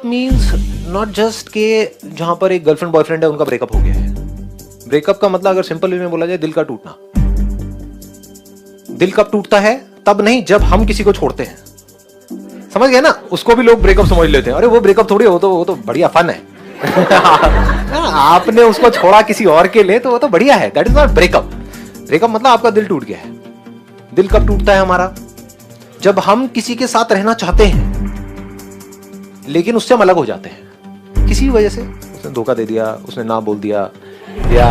Breakup means not just के जहां पर एक गर्लफ्रेंड बॉयफ्रेंड है उनका ब्रेकअप हो गया है। ब्रेकअप का मतलब अगर सिंपल वे में बोला जाए दिल का टूटना। दिल कब टूटता है? तब नहीं जब हम किसी को छोड़ते हैं। समझ गए ना? उसको भी लोग ब्रेकअप समझ लेते हैं। अरे वो ब्रेकअप थोड़ी, वो तो बढ़िया फन है। आपने उसको छोड़ा किसी और के लिए तो वो तो बढ़िया है। That is not breakup. Breakup मतलब आपका दिल टूट गया है। दिल कब टूटता है हमारा? जब हम किसी के साथ रहना चाहते हैं लेकिन उससे हम अलग हो जाते हैं किसी वजह से। उसने धोखा दे दिया, उसने ना बोल दिया, या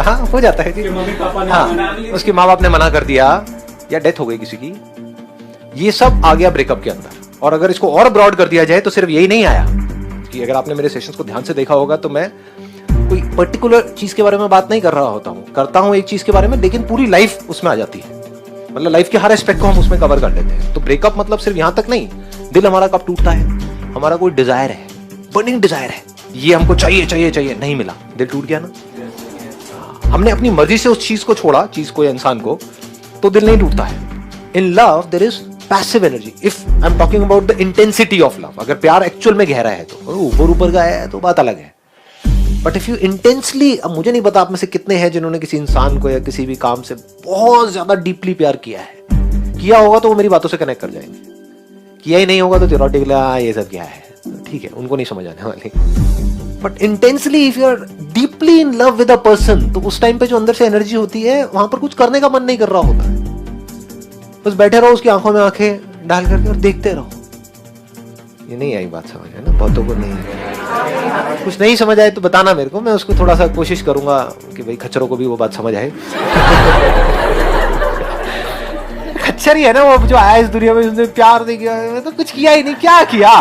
हाँ हो जाता है जी। हाँ, उसके माँ बाप ने मना कर दिया, या डेथ हो गई किसी की। ये सब आ गया ब्रेकअप के अंदर। और अगर इसको और ब्रॉड कर दिया जाए तो सिर्फ यही नहीं आया कि अगर आपने मेरे सेशंस को ध्यान से देखा होगा तो मैं कोई पर्टिकुलर चीज के बारे में बात नहीं कर रहा होता हूँ, करता हूँ एक चीज के बारे में, लेकिन पूरी लाइफ उसमें आ जाती है। मतलब लाइफ के हर एस्पेक्ट को हम उसमें कवर कर लेते हैं। तो ब्रेकअप मतलब सिर्फ यहां तक नहीं। दिल हमारा कब टूटता है? हमारा कोई डिजायर है, बर्निंग डिजायर है, ये हमको चाहिए चाहिए चाहिए, नहीं मिला, दिल टूट गया ना। हमने अपनी मर्जी से उस चीज को छोड़ा, चीज को या इंसान को, तो दिल नहीं टूटता है। In love there is passive energy. If I am talking about the intensity of love, अगर प्यार एक्चुअल में गहरा है तो ऊपर ऊपर का है तो बात अलग है। बट इफ यू इंटेंसली, अब मुझे नहीं पता आप में से कितने हैं जिन्होंने किसी इंसान को या किसी भी काम से बहुत ज्यादा डीपली प्यार किया है। किया होगा तो वो मेरी बातों से कनेक्ट कर जाएंगे, किया ही नहीं होगा तो थियोरेटिकली ये सब क्या है, ठीक है, उनको नहीं समझ आने वाली। But intensely if you are deeply in love with a person, तो उस टाइम पे जो अंदर से एनर्जी होती है, वहां पर कुछ करने का मन नहीं कर रहा होता है। बस बैठे रहो उसकी आंखों में आंखें डाल करके और देखते रहो। ये नहीं आई बात समझ है ना? बहुतों को नहीं है। कुछ नहीं समझ आए तो बताना मेरे को, मैं उसको थोड़ा सा कोशिश करूंगा कि भाई खच्चरों को भी वो बात समझ आए। खच्चर ही है ना वो जो आया इस दुनिया में, उसने प्यार नहीं किया, तो कुछ किया ही नहीं। क्या किया?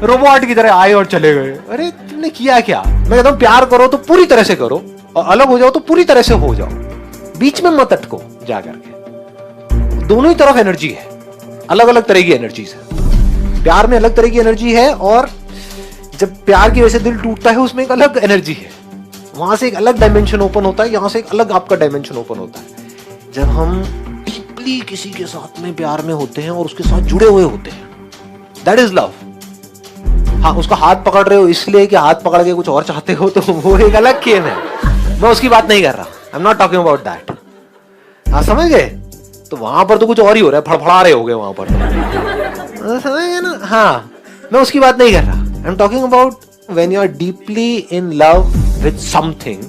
रोबोट की तरह आए और चले गए। अरे तुमने किया क्या? मैं कहता हूँ प्यार करो तो पूरी तरह से करो, और अलग हो जाओ तो पूरी तरह से हो जाओ, बीच में मत अटको जा करके। दोनों ही तरफ एनर्जी है, अलग अलग तरह की एनर्जीज है। प्यार में अलग तरह की एनर्जी है, और जब प्यार की वजह से दिल टूटता है उसमें एक अलग एनर्जी है। वहां से एक अलग डायमेंशन ओपन होता है, यहां से एक अलग आपका डायमेंशन ओपन होता है। जब हम डीपली किसी के साथ में प्यार में होते हैं और उसके साथ जुड़े हुए होते हैं, दैट इज लव। हाँ, उसका हाथ पकड़ रहे हो इसलिए कि हाथ पकड़ के कुछ और चाहते हो, तो वो एक अलग गेम है। मैं उसकी बात नहीं कर रहा। I am not talking about that. हाँ, समझ गए? तो वहां पर तो कुछ और ही हो रहा है, फड़फड़ा रहे हो गए वहां पर, समझ गए ना? हाँ, मैं उसकी बात नहीं कर रहा। I am talking about when you are deeply in love with something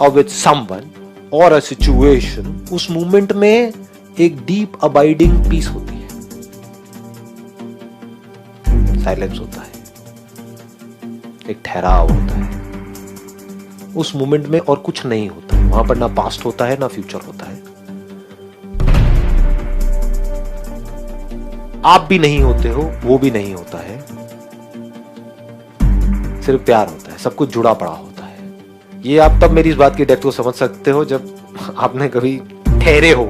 और विद समवन और अ सिचुएशन। उस मोमेंट में एक डीप अबाइडिंग पीस होती है, साइलेंस होता है, एक ठहराव होता है। उस मोमेंट में और कुछ नहीं होता है। वहां पर ना पास्ट होता है ना फ्यूचर होता है। आप भी नहीं होते हो, वो भी नहीं होता है, सिर्फ प्यार होता है। सब कुछ जुड़ा पड़ा होता है। ये आप तब मेरी इस बात की डेप्थ को समझ सकते हो जब आपने कभी ठहरे हो,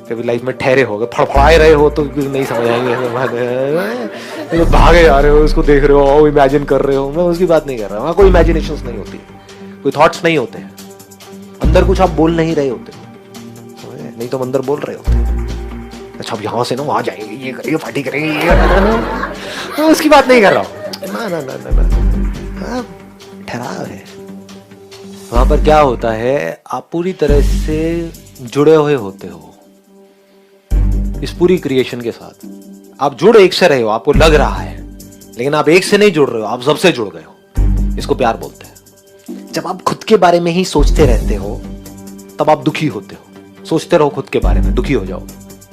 कभी लाइफ में ठहरे हो, फड़फड़ाए रहे हो तो नहीं समझ आएंगे। तो भागे जा रहे हो, उसको देख रहे हो, इमेजिन कर रहे हो। मैं उसकी बात नहीं कर रहा। वहां कोई इमेजिनेशंस नहीं होती, कोई थॉट्स नहीं होते हैं। अंदर कुछ आप बोल नहीं रहे होते, नहीं तो अंदर बोल रहे होते। अच्छा, अब यहां से ना वहां जाएंगे, ये करेंगे, पार्टी करेंगे, मैं उसकी बात नहीं कर रहा हूँ। ना ना ना ना ना, ठहराव है। वहां पर क्या होता है, आप पूरी तरह से जुड़े हुए होते हो इस पूरी क्रिएशन के साथ। आप जुड़ एक से रहे हो, आपको लग रहा है, लेकिन आप एक से नहीं जुड़ रहे हो, आप सबसे जुड़ गए हो। इसको प्यार बोलते हैं। जब आप खुद के बारे में ही सोचते रहते हो तब आप दुखी होते हो। सोचते रहो खुद के बारे में, दुखी हो जाओ।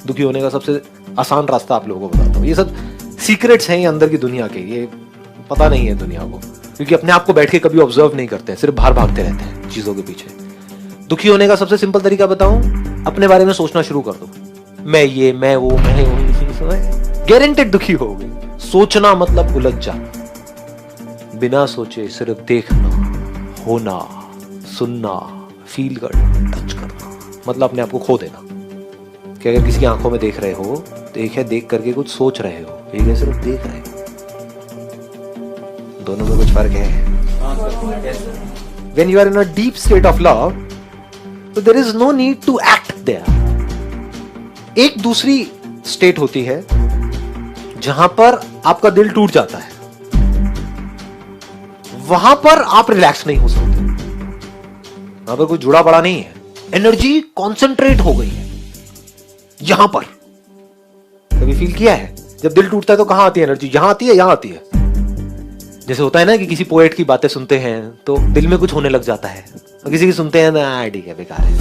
दुखी होने का सबसे आसान रास्ता आप लोगों को बताता हूँ। ये सब सीक्रेट्स हैं ये अंदर की दुनिया के, ये पता नहीं है दुनिया को, क्योंकि अपने आप को बैठ के कभी ऑब्जर्व नहीं करते हैं, सिर्फ बाहर भागते रहते हैं चीजों के पीछे। दुखी होने का सबसे सिंपल तरीका बताऊं, अपने बारे में सोचना शुरू कर दो। मैं ये, मैं वो, मैं गारंटेड दुखी हो गई। सोचना मतलब उलझ जाना, बिना सोचे सिर्फ देखना, होना, सुनना, फील करना, टच करना, मतलब अपने आप को खो देना। कि अगर किसी की आंखों में देख रहे हो तो एक है देख करके कुछ सोच रहे हो, एक है सिर्फ देख रहे हो। दोनों में कुछ फर्क है। When you are in a deep state of love, so there is no need to act there. एक दूसरी स्टेट होती है जहां पर आपका दिल टूट जाता है, वहां पर आप रिलैक्स नहीं हो सकते, वहां पर कोई जुड़ा पड़ा नहीं है, एनर्जी कॉन्सेंट्रेट हो गई है यहां पर। कभी फील किया है जब दिल टूटता है तो कहां आती है एनर्जी? यहां आती है, यहां आती है। जैसे होता है ना कि किसी पोएट की बातें सुनते हैं तो दिल में कुछ होने लग जाता है, और किसी की सुनते हैं ना ठीक है बेकार है,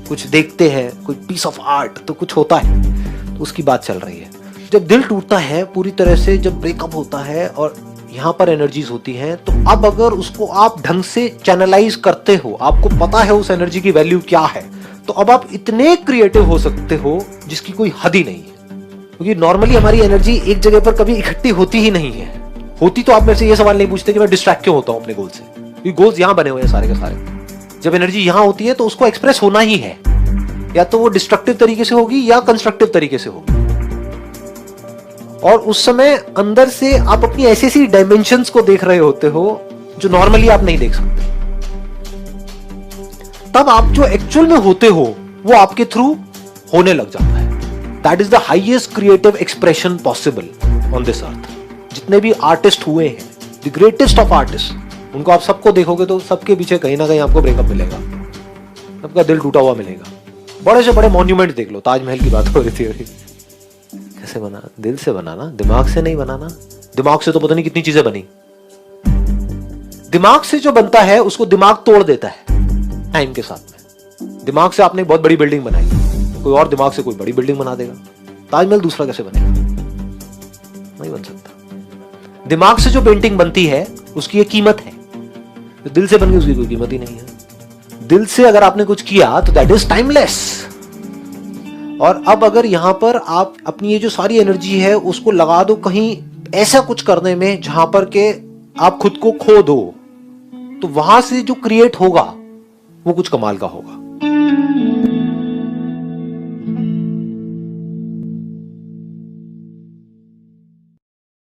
कुछ देखते हैं कोई पीस ऑफ आर्ट तो कुछ होता है, तो उसकी बात चल रही है। जब दिल टूटता है पूरी तरह से, जब ब्रेकअप होता है और यहां पर एनर्जीज होती हैं, तो अब अगर उसको आप ढंग से चैनलाइज करते हो, आपको पता है उस एनर्जी की वैल्यू क्या है, तो अब आप इतने क्रिएटिव हो सकते हो जिसकी कोई हद ही नहीं है। क्योंकि नॉर्मली हमारी एनर्जी एक जगह पर कभी इकट्ठी होती ही नहीं है। होती तो आप मेरे से ये सवाल नहीं पूछते कि मैं डिस्ट्रैक्ट क्यों होता हूं अपने गोल से, क्योंकि गोल्स यहां बने हुए हैं सारे के सारे। जब एनर्जी यहां होती है तो उसको एक्सप्रेस होना ही है, या तो वो डिस्ट्रक्टिव तरीके से होगी या कंस्ट्रक्टिव तरीके से होगी। और उस समय अंदर से आप अपनी ऐसी ऐसी डायमेंशंस को देख रहे होते हो जो नॉर्मली आप नहीं देख सकते। तब आप जो एक्चुअल में होते हो वो आपके थ्रू होने लग जाता है। That is the highest creative expression possible on this earth. जितने भी आर्टिस्ट हुए हैं, द ग्रेटेस्ट ऑफ आर्टिस्ट, उनको आप सबको देखोगे तो सबके पीछे कहीं ना कहीं आपको ब्रेकअप मिलेगा, सबका दिल टूटा हुआ मिलेगा। बड़े से बड़े मॉन्यूमेंट देख लो, ताजमहल की बात हो रही थी अभी, कैसे बना? दिल से बना ना, दिमाग से नहीं बना ना। दिमाग से तो पता नहीं कितनी चीजें बनी। दिमाग से जो बनता है उसको दिमाग तोड़ देता है टाइम के साथ में। दिमाग से आपने बहुत बड़ी बिल्डिंग बनाई, कोई और दिमाग से कोई बड़ी बिल्डिंग बना देगा। ताजमहल दूसरा कैसे बनेगा? नहीं बन सकता। दिमाग से जो पेंटिंग बनती है उसकी एक कीमत है, तो दिल से बन गई उसकी कोई कीमत ही नहीं है। दिल से अगर आपने कुछ किया तो दैट इज टाइमलेस। और अब अगर यहां पर आप अपनी ये जो सारी एनर्जी है उसको लगा दो कहीं ऐसा कुछ करने में जहां पर के आप खुद को खो दो, तो वहां से जो क्रिएट होगा वो कुछ कमाल का होगा।